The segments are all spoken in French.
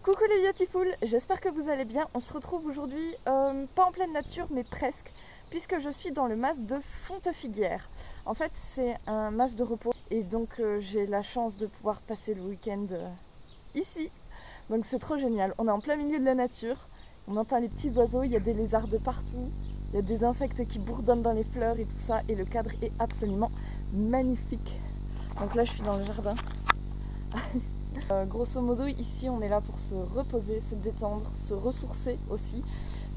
Coucou les Beautiful, j'espère que vous allez bien. On se retrouve aujourd'hui, pas en pleine nature, mais presque, puisque je suis dans le mas de Fontefiguière. En fait, c'est un mas de repos, et donc j'ai la chance de pouvoir passer le week-end ici. Donc c'est trop génial. On est en plein milieu de la nature, on entend les petits oiseaux, il y a des lézards de partout, il y a des insectes qui bourdonnent dans les fleurs et tout ça, et le cadre est absolument magnifique. Donc là, je suis dans le jardin. Grosso modo, ici on est là pour se reposer, se détendre, se ressourcer aussi,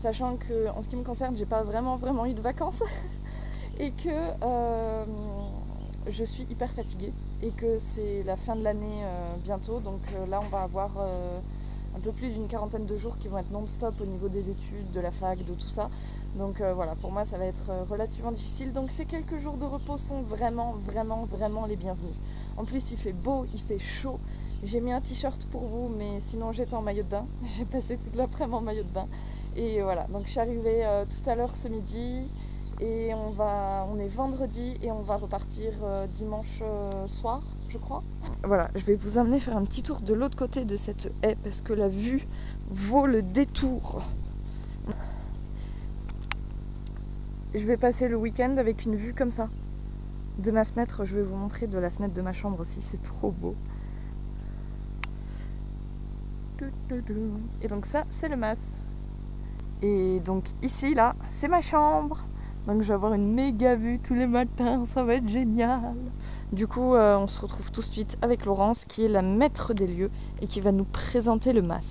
sachant que en ce qui me concerne, j'ai pas vraiment eu de vacances et que je suis hyper fatiguée et que c'est la fin de l'année bientôt, donc là on va avoir un peu plus d'une quarantaine de jours qui vont être non-stop au niveau des études, de la fac, de tout ça. Donc voilà, pour moi ça va être relativement difficile, donc ces quelques jours de repos sont vraiment les bienvenus. En plus il fait beau, il fait chaud. J'ai mis un t-shirt pour vous, mais sinon j'étais en maillot de bain. J'ai passé toute l'après-midi en maillot de bain. Et voilà, donc je suis arrivée tout à l'heure ce midi. Et on est vendredi et on va repartir dimanche soir, je crois. Voilà, je vais vous emmener faire un petit tour de l'autre côté de cette haie parce que la vue vaut le détour. Je vais passer le week-end avec une vue comme ça. De ma fenêtre, je vais vous montrer de la fenêtre de ma chambre aussi, c'est trop beau. Et donc ça, c'est le mas. Et donc ici, là, c'est ma chambre. Donc je vais avoir une méga vue tous les matins, ça va être génial. Du coup, on se retrouve tout de suite avec Laurence, qui est la maître des lieux et qui va nous présenter le mas.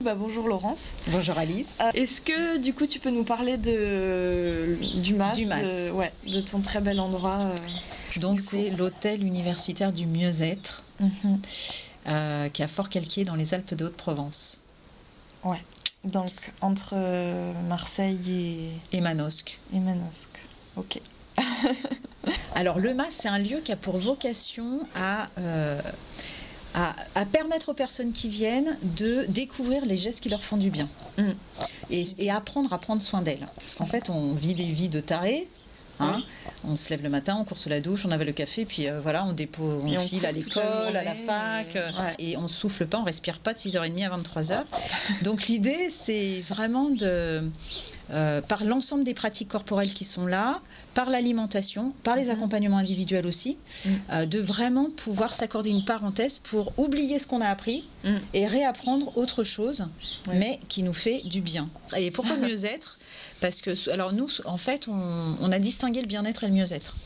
Bonjour Laurence. Bonjour Alice. Est-ce que du coup tu peux nous parler du mas, de ton très bel endroit Donc c'est l'hôtel universitaire du mieux-être. Qui est à Fort-Calquier dans les Alpes de Haute-Provence. Ouais, donc entre Marseille et Manosque. Ok. Alors le mas, c'est un lieu qui a pour vocation à permettre aux personnes qui viennent de découvrir les gestes qui leur font du bien. Et apprendre à prendre soin d'elles. Parce qu'en fait, on vit des vies de tarés. On se lève le matin, on court sous la douche, on avait le café, puis voilà, on file à l'école, à la fac, et on souffle pas, on respire pas de 6h30 à 23h. Donc l'idée, c'est vraiment par l'ensemble des pratiques corporelles qui sont là, par l'alimentation, par les accompagnements individuels aussi, de vraiment pouvoir s'accorder une parenthèse pour oublier ce qu'on a appris et réapprendre autre chose, mais qui nous fait du bien. Et pourquoi mieux-être ? Parce que, alors nous, en fait, on a distingué le bien-être et le mieux-être.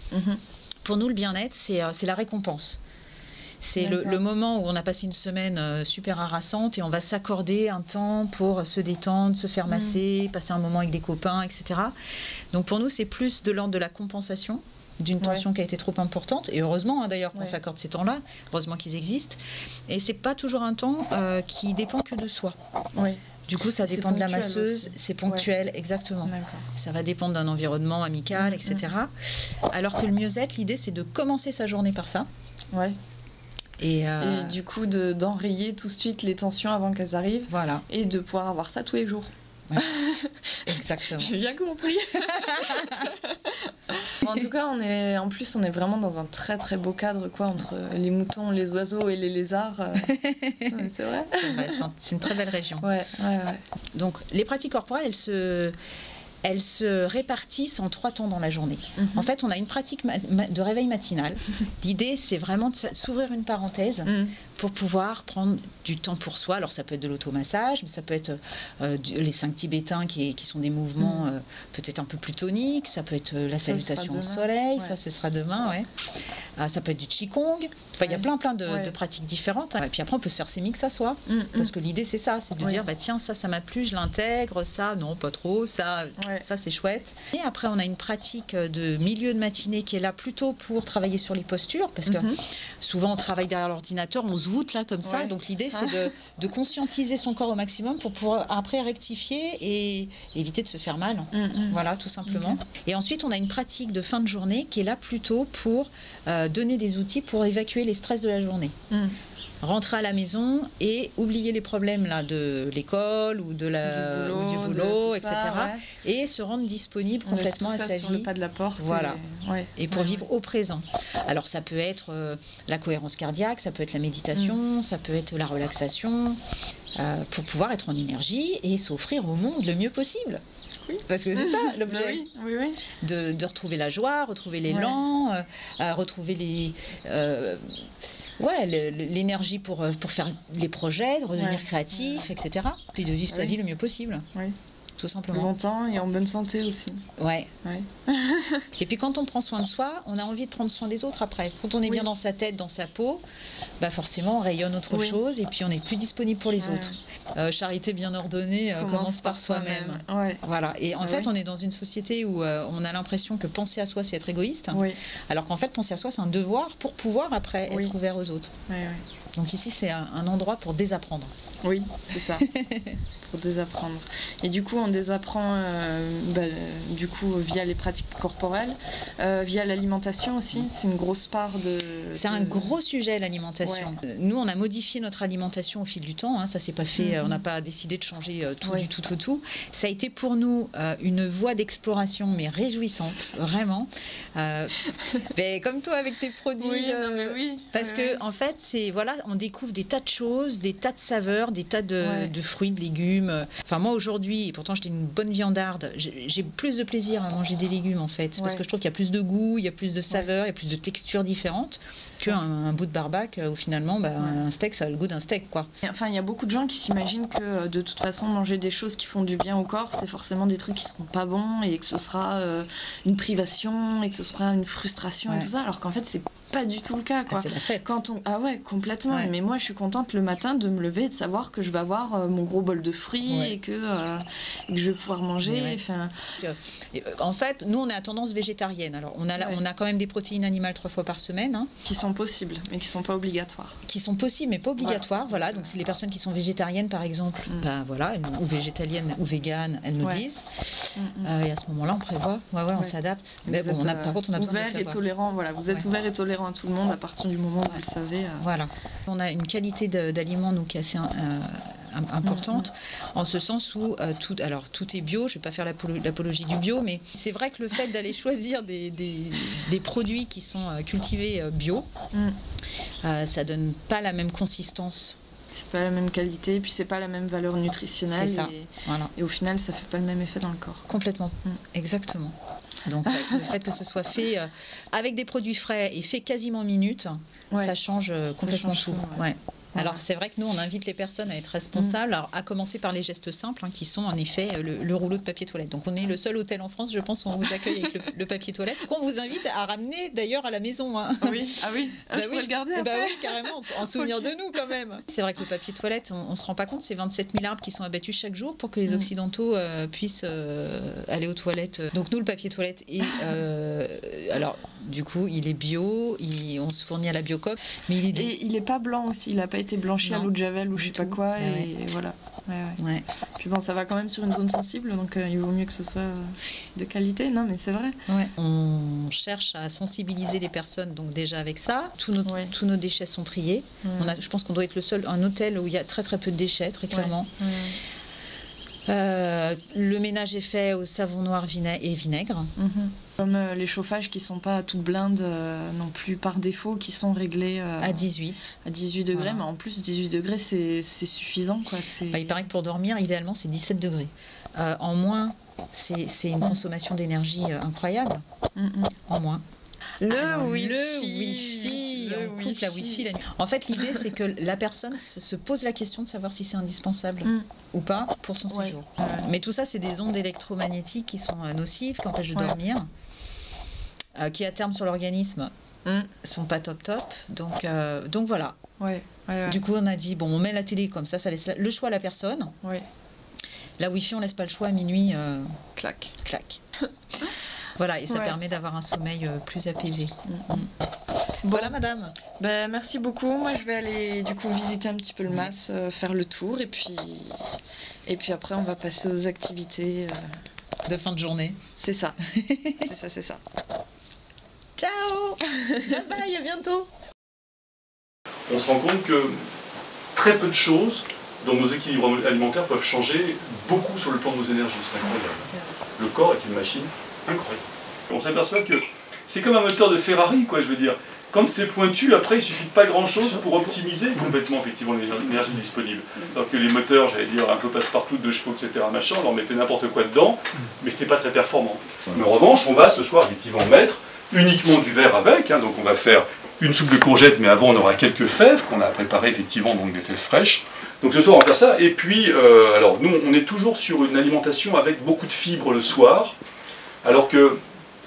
Pour nous, le bien-être, c'est la récompense. C'est le moment où on a passé une semaine super harassante et on va s'accorder un temps pour se détendre, se faire masser, passer un moment avec des copains, etc. Donc pour nous, c'est plus de l'ordre de la compensation d'une tension qui a été trop importante. Et heureusement, d'ailleurs, qu'on s'accorde ces temps-là. Heureusement qu'ils existent. Et c'est pas toujours un temps qui dépend que de soi. Du coup, ça dépend de la masseuse, c'est ponctuel, exactement. Ça va dépendre d'un environnement amical, etc. Alors que le mieux-être, l'idée, c'est de commencer sa journée par ça. Et du coup, d'enrayer tout de suite les tensions avant qu'elles arrivent. Voilà. Et de pouvoir avoir ça tous les jours. Exactement. J'ai bien compris. En tout cas, on est vraiment dans un très beau cadre, quoi, entre les moutons, les oiseaux et les lézards. C'est vrai. C'est une très belle région. Ouais. Donc, les pratiques corporelles, elles se répartissent en 3 temps dans la journée. En fait, on a une pratique de réveil matinal. L'idée, c'est vraiment de s'ouvrir une parenthèse pour pouvoir prendre du temps pour soi. Alors, ça peut être de l'automassage, mais ça peut être les 5 tibétains qui sont des mouvements peut-être un peu plus toniques. Ça peut être la salutation au soleil. Ça, ce sera demain, ça peut être du qigong. Enfin, il y a plein de pratiques différentes. Et puis après, on peut se faire ses mix à soi. Parce que l'idée, c'est ça. C'est de dire, tiens, ça m'a plu, je l'intègre. Ça, non, pas trop. Ça, c'est chouette. Et après, on a une pratique de milieu de matinée qui est là plutôt pour travailler sur les postures. Parce que souvent, on travaille derrière l'ordinateur, on se voûte là comme ça. Donc, l'idée, c'est de conscientiser son corps au maximum pour pouvoir après rectifier et éviter de se faire mal. Voilà, tout simplement. Et ensuite, on a une pratique de fin de journée qui est là plutôt pour donner des outils pour évacuer les stress de la journée. rentrer à la maison et oublier les problèmes là, de l'école ou, du boulot, etc. Ça, et se rendre disponible complètement à sa vie. Sur le pas de la porte. Voilà. Et pour vivre au présent. Alors ça peut être la cohérence cardiaque, ça peut être la méditation, ça peut être la relaxation, pour pouvoir être en énergie et s'offrir au monde le mieux possible. Oui. Parce que c'est ça l'objet. Oui. De retrouver la joie, retrouver l'élan, retrouver l'énergie pour faire les projets, de redevenir créatif, etc. Puis de vivre sa vie le mieux possible. Oui. Tout simplement. Longtemps et en bonne santé aussi. Ouais. Et puis quand on prend soin de soi, on a envie de prendre soin des autres après. Quand on est bien dans sa tête, dans sa peau, bah forcément on rayonne autre chose et puis on est plus disponible pour les autres. Charité bien ordonnée commence par soi-même. Voilà. Et en fait, on est dans une société où on a l'impression que penser à soi, c'est être égoïste. Alors qu'en fait, penser à soi, c'est un devoir pour pouvoir après être ouvert aux autres. Donc ici, c'est un endroit pour désapprendre. Oui, c'est ça. Pour désapprendre. Et du coup, on désapprend via les pratiques corporelles, via l'alimentation aussi. C'est une grosse part de... C'est un gros sujet, l'alimentation. Nous, on a modifié notre alimentation au fil du temps. Ça s'est pas fait, on n'a pas décidé de changer tout. Ça a été pour nous une voie d'exploration, mais réjouissante, vraiment. Mais comme toi, avec tes produits. Parce que, en fait, on découvre des tas de choses, des tas de saveurs, des tas de fruits, de légumes. Enfin, moi aujourd'hui, et pourtant j'étais une bonne viandarde, j'ai plus de plaisir à manger des légumes en fait, parce que je trouve qu'il y a plus de goût, il y a plus de saveurs, il y a plus de textures différentes qu'un bout de barbac où finalement un steak ça a le goût d'un steak quoi. Enfin, il y a beaucoup de gens qui s'imaginent que de toute façon manger des choses qui font du bien au corps, c'est forcément des trucs qui seront pas bons et que ce sera une privation et que ce sera une frustration et tout ça, alors qu'en fait c'est pas du tout le cas quoi. C'est la fête. Complètement. Mais moi je suis contente le matin de me lever et de savoir que je vais avoir mon gros bol de fruits et que je vais pouvoir manger. En fait, nous on est à tendance végétarienne. Alors on a quand même des protéines animales 3 fois par semaine. Qui sont possibles, mais qui sont pas obligatoires. Qui sont possibles, mais pas obligatoires. Voilà. Donc c'est les personnes qui sont végétariennes par exemple, ou végétaliennes ou véganes, elles nous disent. Et à ce moment-là, on prévoit. On s'adapte. Mais bon, par contre, on a besoin de savoir. Ouvert et tolérant. Voilà, vous êtes ouvert et tolérant à tout le monde à partir du moment où vous le savez. Voilà. On a une qualité d'aliments qui est assez importante, en ce sens où tout est bio. Je ne vais pas faire l'apologie du bio, mais c'est vrai que le fait d'aller choisir des produits qui sont cultivés bio, ça donne pas la même consistance. C'est pas la même qualité, et puis c'est pas la même valeur nutritionnelle. C'est ça. Et au final, ça fait pas le même effet dans le corps. Complètement. Exactement. Donc le fait que ce soit fait avec des produits frais et fait quasiment minute, ça change complètement tout. Alors c'est vrai que nous on invite les personnes à être responsables, alors, à commencer par les gestes simples qui sont en effet le rouleau de papier toilette. Donc on est le seul hôtel en France, je pense, où on vous accueille avec le papier toilette, qu'on vous invite à ramener d'ailleurs à la maison. Je pourrais le garder après. Oui, carrément, en souvenir de nous quand même. C'est vrai que le papier toilette, on se rend pas compte, c'est 27 000 arbres qui sont abattus chaque jour pour que les Occidentaux puissent aller aux toilettes. Donc nous le papier toilette alors du coup il est bio, on se fournit à la Biocoop, mais il est pas blanc aussi, il a pas été blanchi à l'eau de Javel ou je sais pas quoi, voilà. Puis bon, ça va quand même sur une zone sensible, donc il vaut mieux que ce soit de qualité. Non, mais c'est vrai. On cherche à sensibiliser les personnes, donc déjà avec ça, tous nos déchets sont triés. Je pense qu'on doit être un hôtel où il y a très très peu de déchets, très clairement. Le ménage est fait au savon noir et vinaigre. Comme les chauffages qui sont pas à toute blinde non plus par défaut, qui sont réglés à 18. À 18 degrés, mais en plus 18 degrés c'est suffisant quoi. Il paraît que pour dormir, idéalement c'est 17 degrés. En moins, c'est une consommation d'énergie incroyable. En moins. Le Wi-Fi. On coupe la Wi-Fi la nuit. En fait, l'idée, c'est que la personne se pose la question de savoir si c'est indispensable ou pas pour son séjour. Mais tout ça, c'est des ondes électromagnétiques qui sont nocives, qui empêchent de dormir, qui à terme sur l'organisme sont pas top. Donc voilà. Du coup, on a dit, on met la télé comme ça laisse le choix à la personne. La Wi-Fi, on laisse pas le choix à minuit. Clac. Voilà, et ça permet d'avoir un sommeil plus apaisé. Voilà, madame. Merci beaucoup. Moi, je vais aller du coup visiter un petit peu le MAS, faire le tour, et puis après, on va passer aux activités de fin de journée. C'est ça. C'est ça. Ciao. Bye bye, à bientôt. on se rend compte que très peu de choses dans nos équilibres alimentaires peuvent changer beaucoup sur le plan de nos énergies. C'est incroyable. Le corps est une machine incroyable. On s'aperçoit que c'est comme un moteur de Ferrari, quoi, je veux dire. Quand c'est pointu, après, il ne suffit de pas grand-chose pour optimiser complètement, effectivement, l'énergie disponible. Alors que les moteurs, j'allais dire, un peu passe-partout, 2 chevaux, etc., machin, on leur mettait n'importe quoi dedans, mais ce n'était pas très performant. Mais en revanche, on va ce soir, effectivement, mettre uniquement du verre avec, hein, donc on va faire une soupe de courgettes, mais avant, on aura quelques fèves qu'on a préparées, effectivement, donc des fèves fraîches. Donc ce soir, on va faire ça. Et puis, alors, nous, on est toujours sur une alimentation avec beaucoup de fibres le soir, alors que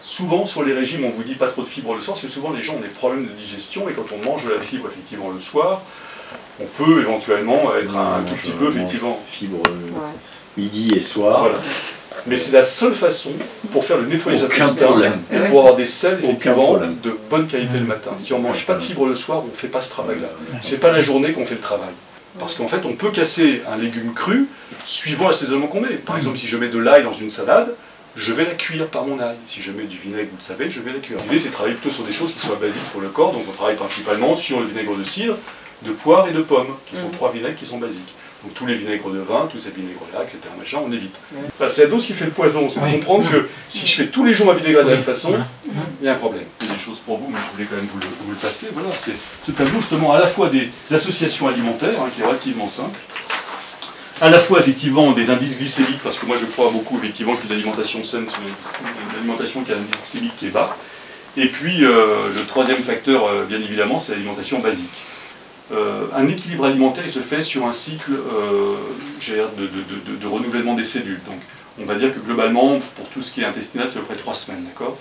souvent, sur les régimes, on vous dit pas trop de fibres le soir, parce que souvent, les gens ont des problèmes de digestion, et quand on mange de la fibre, effectivement, le soir, on peut éventuellement être un tout petit peu, effectivement... Fibre midi et soir. Voilà. Mais c'est la seule façon pour faire le nettoyage intestin et problème. pour avoir des sels, effectivement, de bonne qualité le matin. Si on ne mange pas de fibres le soir, on ne fait pas ce travail-là. C'est pas la journée qu'on fait le travail. Parce qu'en fait, on peut casser un légume cru suivant l'assaisonnement qu'on met. Par exemple, si je mets de l'ail dans une salade, je vais la cuire par mon ail. Si je mets du vinaigre, vous le savez, je vais la cuire. L'idée, c'est de travailler plutôt sur des choses qui soient basiques pour le corps. Donc on travaille principalement sur le vinaigre de cidre, de poire et de pomme, qui sont 3 vinaigres qui sont basiques. Donc tous les vinaigres de vin, tous ces vinaigres-là, etc., machin, on évite. Enfin, c'est la dose qui fait le poison. C'est de comprendre que si je fais tous les jours ma vinaigre de la même façon, il y a un problème. Il y a des choses pour vous, mais je voulais quand même vous le passer. Voilà, c'est ce tableau justement à la fois des associations alimentaires, hein, qui est relativement simple, à la fois effectivement des indices glycémiques, parce que moi je crois beaucoup effectivement qu'une alimentation saine, c'est une alimentation qui a un indice glycémique qui est bas. Et puis le troisième facteur, bien évidemment, c'est l'alimentation basique. Un équilibre alimentaire, il se fait sur un cycle de renouvellement des cellules. Donc, on va dire que globalement, pour tout ce qui est intestinal, c'est à peu près 3 semaines, d'accord?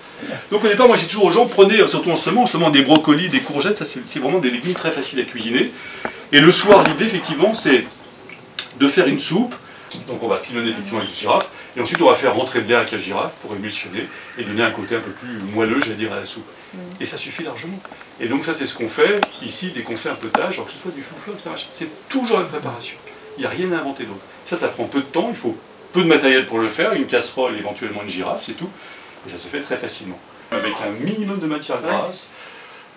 Donc au départ, moi j'ai toujours aux gens, prenez, surtout en ce moment des brocolis, des courgettes, ça c'est vraiment des légumes très faciles à cuisiner. Et le soir, l'idée, effectivement, c'est de faire une soupe. Donc on va pilonner effectivement les girafes, et ensuite on va faire rentrer de l'air avec la girafe pour émulsionner et donner un côté un peu plus moelleux, j'allais dire, à la soupe. Et ça suffit largement. Et donc ça c'est ce qu'on fait ici dès qu'on fait un potage, alors que ce soit du chou-fleur, etc. C'est toujours la même préparation. Il n'y a rien à inventer d'autre. Ça prend peu de temps, il faut peu de matériel pour le faire, une casserole, éventuellement une girafe, c'est tout. Et ça se fait très facilement. Avec un minimum de matière grasse,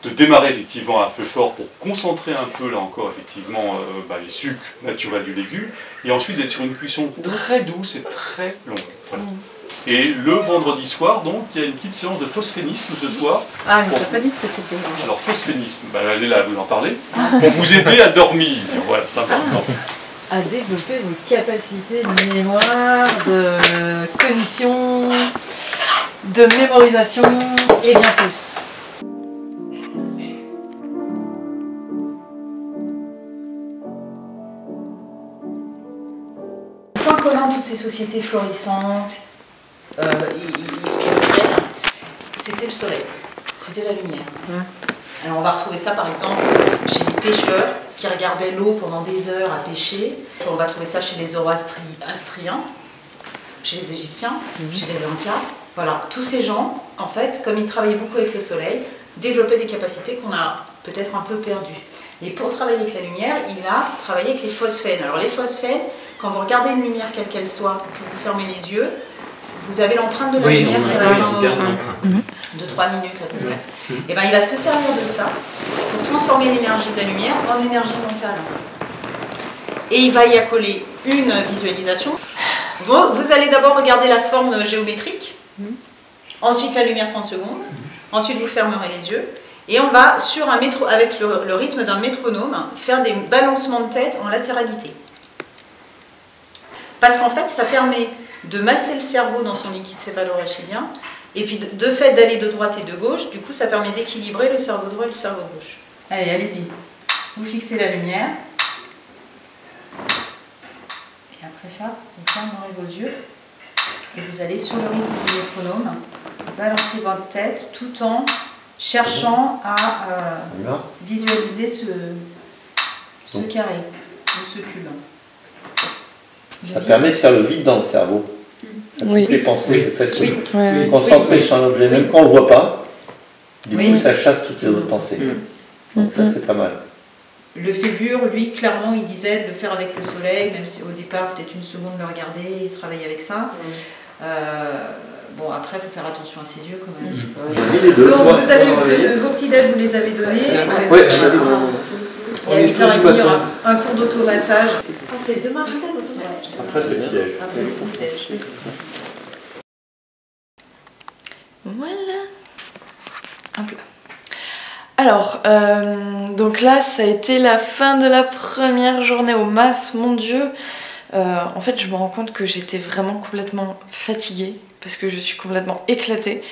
de démarrer effectivement à feu fort pour concentrer un peu, là encore, effectivement, les sucres naturels du légume, et ensuite d'être sur une cuisson très douce et très longue. Voilà. Et le vendredi soir, donc, il y a une petite séance de phosphénisme ce soir. Ah, mais tu n'as pas dit ce que c'était. Alors, phosphénisme, elle est là, vous en parlez, pour vous aider à dormir. Voilà, c'est important. À développer vos capacités de mémoire, de cognition, de mémorisation et bien plus. Point commun toutes ces sociétés florissantes, spirituelles, c'était le soleil, c'était la lumière. Alors on va retrouver ça par exemple chez les pêcheurs qui regardaient l'eau pendant des heures à pêcher. On va trouver ça chez les Zoroastriens, chez les Égyptiens, chez les Incas. Voilà, tous ces gens, en fait, comme ils travaillaient beaucoup avec le soleil, développaient des capacités qu'on a peut-être un peu perdues. Et pour travailler avec la lumière, il a travaillé avec les phosphènes. Alors les phosphènes, quand vous regardez une lumière quelle qu'elle soit, que vous fermez les yeux, vous avez l'empreinte de la lumière qui reste un moment de 3 minutes à peu près. Et ben, il va se servir de ça pour transformer l'énergie de la lumière en énergie mentale. Et il va y accoler une visualisation. Vous allez d'abord regarder la forme géométrique, ensuite la lumière 30 secondes, ensuite vous fermerez les yeux, et on va, avec le rythme d'un métronome, faire des balancements de tête en latéralité. Parce qu'en fait, ça permet de masser le cerveau dans son liquide céphalorachidien, et puis de fait d'aller de droite et de gauche, du coup ça permet d'équilibrer le cerveau droit et le cerveau gauche. Allez, allez-y. Vous fixez la lumière. Et après ça, vous fermerez vos yeux, et vous allez sur le rythme du métronome, balancer votre tête tout en cherchant à visualiser ce carré, ou ce cube. Ça permet de faire le vide dans le cerveau. Ça coupe les pensées, le fait de concentrer sur un objet, même quand on ne le voit pas. Du coup, ça chasse toutes les autres pensées. Donc ça, c'est pas mal. Le Fébure, lui, clairement, il disait de le faire avec le soleil, même si au départ, peut-être une seconde, le regarder, il travaille avec ça. Bon, après, il faut faire attention à ses yeux quand même. Donc, vous avez vos petits déj, vous les avez donnés. Et à 8h30, il y aura un cours d'automassage. C'est demain matin l'automassage. Après le petit-déj. Après le petit-déj. Voilà. Hop là. Alors, donc là, ça a été la fin de la première journée au MAS, mon Dieu. En fait, je me rends compte que j'étais vraiment complètement fatiguée parce que je suis complètement éclatée.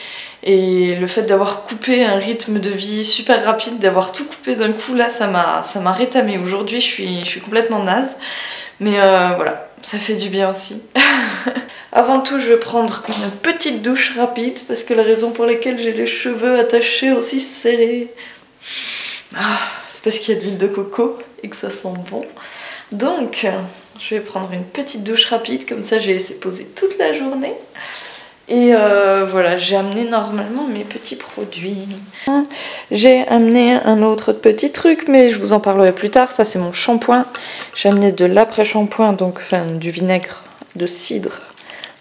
Et le fait d'avoir coupé un rythme de vie super rapide, d'avoir tout coupé d'un coup, là, ça m'a rétamée. Aujourd'hui, je suis complètement naze. Mais voilà, ça fait du bien aussi. Avant tout, je vais prendre une petite douche rapide parce que la raison pour laquelle j'ai les cheveux attachés aussi serrés, c'est parce qu'il y a de l'huile de coco et que ça sent bon. Donc, je vais prendre une petite douche rapide, comme ça j'ai laissé poser toute la journée. Et voilà, j'ai amené normalement mes petits produits. J'ai amené un autre petit truc, mais je vous en parlerai plus tard. Ça, c'est mon shampoing. J'ai amené de l'après-shampoing, donc enfin, du vinaigre de cidre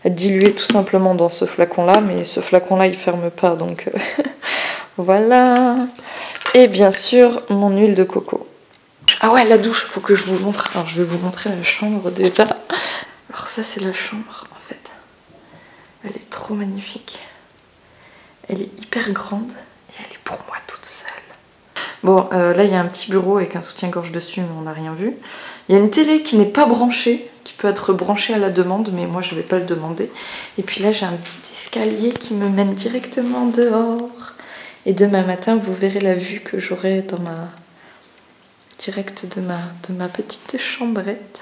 dilué tout simplement dans ce flacon-là. Mais ce flacon-là, il ferme pas, donc voilà. Et bien sûr, mon huile de coco. Ah ouais, la douche, faut que je vous montre. Alors, je vais vous montrer la chambre déjà. Alors ça, c'est la chambre, en fait. Elle est trop magnifique. Elle est hyper grande et elle est pour moi toute seule. Bon, là, il y a un petit bureau avec un soutien-gorge dessus, mais on n'a rien vu. Il y a une télé qui n'est pas branchée, qui peut être branchée à la demande, mais moi, je ne vais pas le demander. Et puis là, j'ai un petit escalier qui me mène directement dehors. Et demain matin, vous verrez la vue que j'aurai dans direct de ma petite chambrette.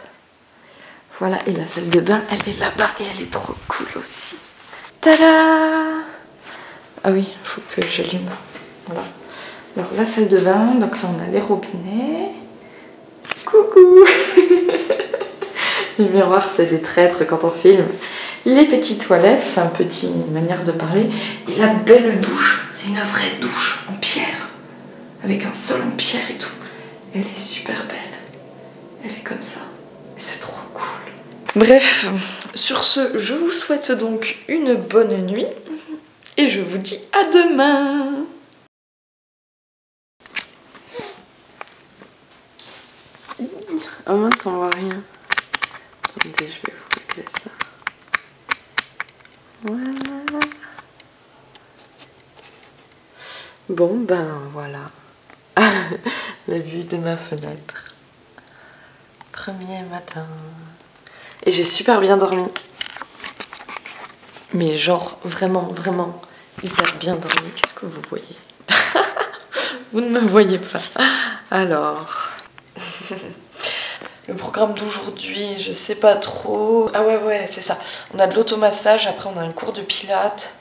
Voilà, et la salle de bain, elle est là-bas et elle est trop cool aussi. Tada! Ah oui, il faut que j'allume. Voilà. Alors, la salle de bain, donc là, on a les robinets. Coucou! Les miroirs, c'est des traîtres quand on filme. Les petites toilettes, enfin, petite manière de parler. Et la belle douche, c'est une vraie douche en pierre. Avec un sol en pierre et tout. Elle est super belle. Elle est comme ça. Et c'est trop cool. Bref, sur ce, je vous souhaite donc une bonne nuit. Et je vous dis à demain. Oh mince, on voit rien. Attendez, je vais vous régler ça. Voilà. Bon, ben voilà. La vue de ma fenêtre. Premier matin. Et j'ai super bien dormi. Mais genre, vraiment, vraiment, hyper bien dormi. Qu'est-ce que vous voyez? Vous ne me voyez pas. Alors... Le programme d'aujourd'hui, je sais pas trop. Ah ouais, c'est ça. On a de l'automassage, après on a un cours de pilates.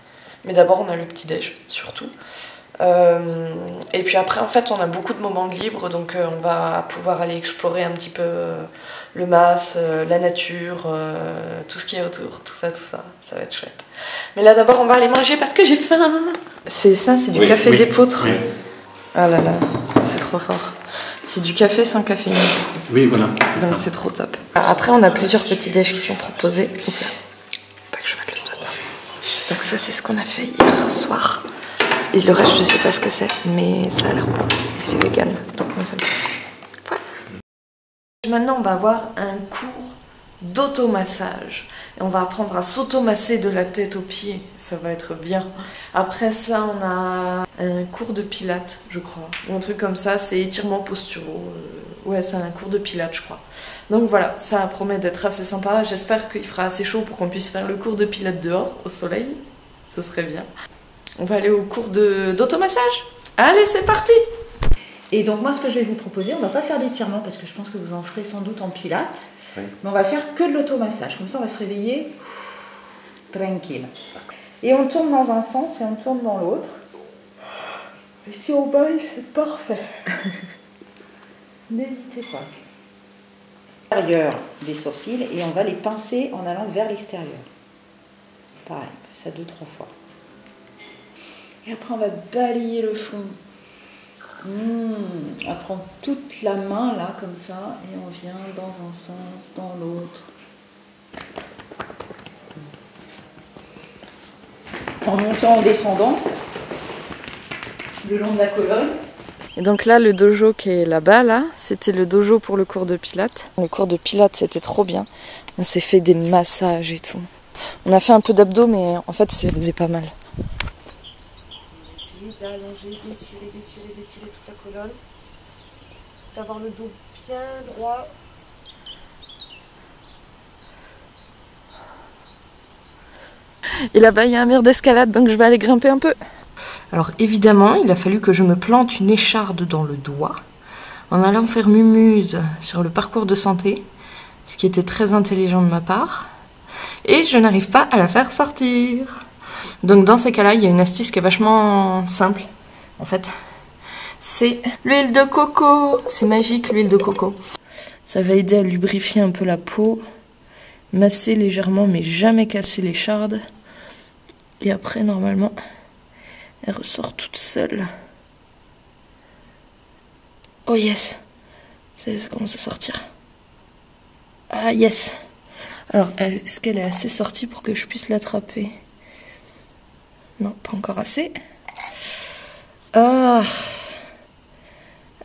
Mais d'abord on a le petit-déj, surtout. Et puis après, en fait, on a beaucoup de moments libres, donc on va pouvoir aller explorer un petit peu le MAS, la nature, tout ce qui est autour, tout ça, ça va être chouette. Mais là, d'abord, on va aller manger parce que j'ai faim. C'est ça, c'est du café d'épeautre. Oui. Ah là là, c'est trop fort. C'est du café sans caféine. Oui, voilà. Donc c'est trop top. Après, on a plusieurs petits déj qui sont proposés. Pas que je mette le doigt. Donc ça, c'est ce qu'on a fait hier soir. Et le reste, je sais pas ce que c'est, mais ça a l'air bon. C'est vegan, donc moi ça me plaît. Voilà. Maintenant, on va avoir un cours d'automassage. Et on va apprendre à s'automasser de la tête aux pieds. Ça va être bien. Après ça, on a un cours de pilates, je crois. Ou un truc comme ça, c'est étirements posturaux. Ouais, c'est un cours de pilates, je crois. Donc voilà, ça promet d'être assez sympa. J'espère qu'il fera assez chaud pour qu'on puisse faire le cours de pilates dehors, au soleil. Ce serait bien. On va aller au cours d'automassage. Allez, c'est parti! Et donc moi, ce que je vais vous proposer, on va pas faire d'étirement parce que je pense que vous en ferez sans doute en pilates. Oui. Mais on va faire que de l'automassage. Comme ça, on va se réveiller tranquille. Et on tourne dans un sens et on tourne dans l'autre. Et si on baille, c'est parfait. N'hésitez pas. L'intérieur des sourcils et on va les pincer en allant vers l'extérieur. Pareil, on fait ça 2-3 fois. Et après, on va balayer le fond. On prend toute la main là comme ça et on vient dans un sens, dans l'autre. En montant, en descendant, le long de la colonne. Et donc là, le dojo qui est là-bas, là, c'était le dojo pour le cours de pilates. Le cours de pilates, c'était trop bien. On s'est fait des massages et tout. On a fait un peu d'abdos, mais en fait, ça faisait pas mal. Essayez d'allonger, d'étirer toute la colonne. D'avoir le dos bien droit. Et là-bas, il y a un mur d'escalade, donc je vais aller grimper un peu. Alors évidemment, il a fallu que je me plante une écharde dans le doigt en allant faire mumuse sur le parcours de santé, ce qui était très intelligent de ma part. Et je n'arrive pas à la faire sortir. Donc dans ces cas-là, il y a une astuce qui est vachement simple, en fait. C'est l'huile de coco. C'est magique, l'huile de coco. Ça va aider à lubrifier un peu la peau, masser légèrement, mais jamais casser l'écharde. Et après, normalement, elle ressort toute seule. Oh yes! Ça commence à sortir. Ah yes! Alors, est-ce qu'elle est assez sortie pour que je puisse l'attraper? Non, pas encore assez. Ah!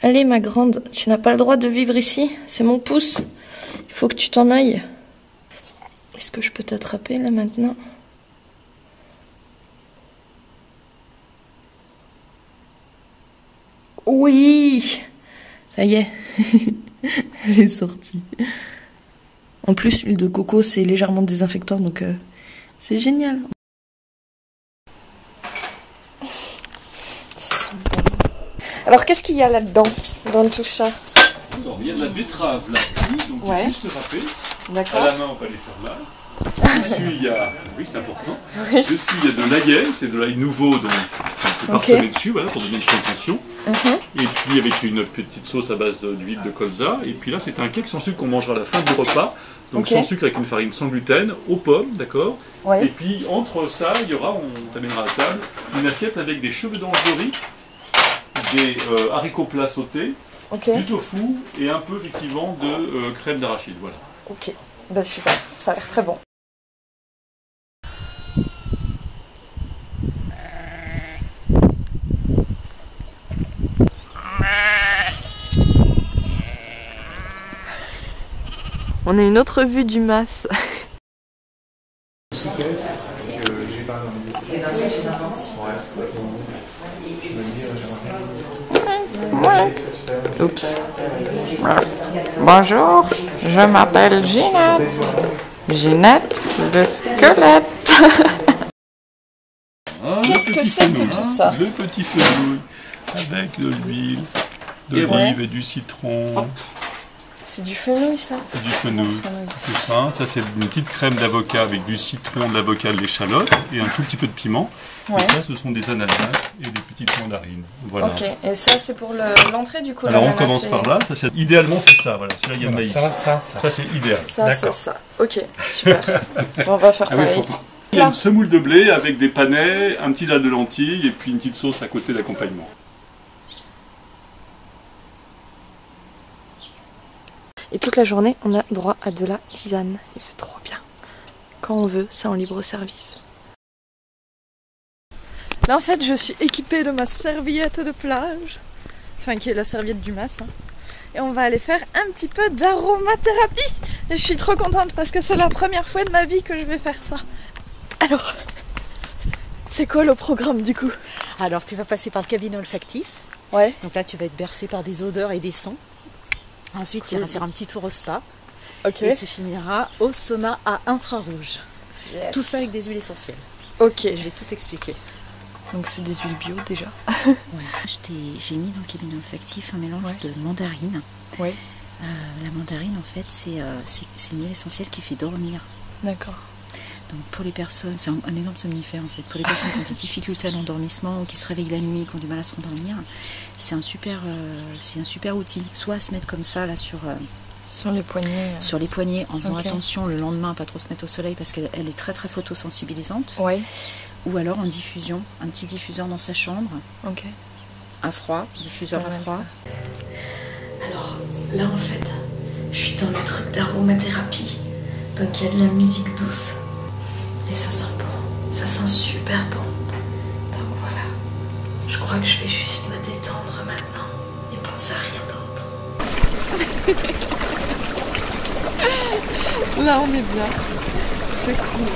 Allez, ma grande, tu n'as pas le droit de vivre ici. C'est mon pouce. Il faut que tu t'en ailles. Est-ce que je peux t'attraper là maintenant? Oui! Ça y est. Elle est sortie. En plus, l'huile de coco, c'est légèrement désinfectant, donc c'est génial. Alors, qu'est-ce qu'il y a là-dedans, dans tout ça? Alors, il y a de la betterave là, crue, donc ouais. Juste le râper. D'accord. À la main, on va les faire mal. Dessus, il y a... Oui, c'est important. Oui. Dessus, il y a de l'ail, c'est de l'ail nouveau, donc on peut parsemer dessus, voilà, pour donner une intention. Et puis, avec une petite sauce à base d'huile de colza. Et puis là, c'est un cake sans sucre qu'on mangera à la fin du repas. Donc sans sucre avec une farine sans gluten, aux pommes, d'accord. Et puis, entre ça, il y aura, on t'amènera à la table, une assiette avec des cheveux d'ange de riz, des haricots plats sautés, du tofu et un peu, effectivement, de crème d'arachide, voilà. Ok, bah super, ça a l'air très bon. On a une autre vue du Mas. Oups. Bonjour, je m'appelle Ginette. Ginette, le squelette. Qu'est-ce que c'est que tout ça? Le petit fenouil avec de l'huile, d'olive et du citron. C'est du fenouil, ça? C'est du fenouil. Ça, c'est une petite crème d'avocat avec du citron, de l'avocat, de l'échalote et un tout petit peu de piment. Et ça, ce sont des ananas et des petites mandarines. Voilà. Ok, et ça, c'est pour l'entrée du coup. Alors, on commence par là. Ça, idéalement, c'est ça. Voilà. Celui-là, il y a le maïs. Ça, c'est idéal. Ça, c'est ça. Ok, super. On va faire pareil. Il y a une semoule de blé avec des panais, un petit dalle de lentilles et puis une petite sauce à côté d'accompagnement. Et toute la journée, on a droit à de la tisane. Et c'est trop bien. Quand on veut, c'est en libre service. Là, en fait, je suis équipée de ma serviette de plage. Enfin, qui est la serviette du Mas. Et on va aller faire un petit peu d'aromathérapie. Et je suis trop contente parce que c'est la première fois de ma vie que je vais faire ça. Alors, c'est quoi le programme du coup? Alors, tu vas passer par le cabinet olfactif. Ouais. Donc là, tu vas être bercé par des odeurs et des sons. Ensuite, tu iras faire un petit tour au spa. Ok. Et tu finiras au sauna à infrarouge. Yes. Tout ça avec des huiles essentielles. Ok. Je vais tout expliquer. Donc c'est des huiles bio déjà. Ouais. J'ai mis dans le cabinet olfactif un mélange de mandarine. Ouais. La mandarine, en fait, c'est une huile essentielle qui fait dormir. D'accord. Donc pour les personnes, c'est un énorme somnifère en fait. Pour les personnes qui ont des difficultés à l'endormissement ou qui se réveillent la nuit, qui ont du mal à se rendormir, c'est un super outil. Soit à se mettre comme ça là sur les poignets. Sur les poignets, en faisant attention le lendemain à pas trop se mettre au soleil parce qu'elle est très très photosensibilisante. Ouais. Ou alors en diffusion, un petit diffuseur dans sa chambre. Ok. À froid, diffuseur à froid. Alors là en fait, je suis dans le truc d'aromathérapie. Donc il y a de la musique douce. Et ça sent bon, ça sent super bon. Donc voilà, je crois que je vais juste me détendre maintenant. à rien d'autre. Là on est bien. C'est cool.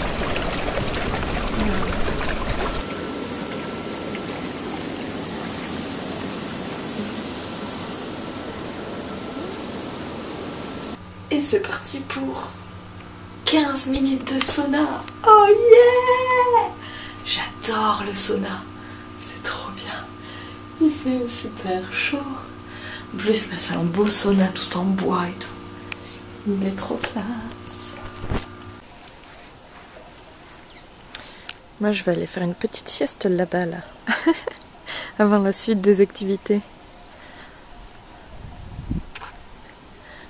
Et c'est parti pour 15 minutes de sauna. Oh yeah! J'adore le sauna. C'est trop bien. Il fait super chaud. En plus, là, c'est un beau sauna tout en bois et tout. Il est trop classe. Moi, je vais aller faire une petite sieste là-bas, là. Avant la suite des activités.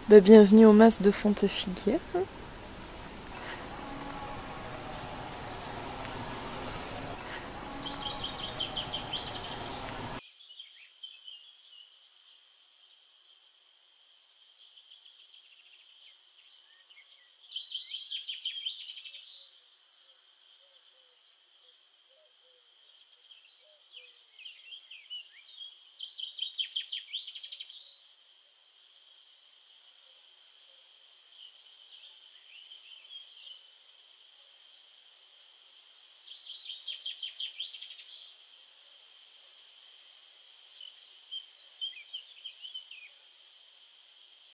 Bah, bienvenue au mas de Fontefiguière.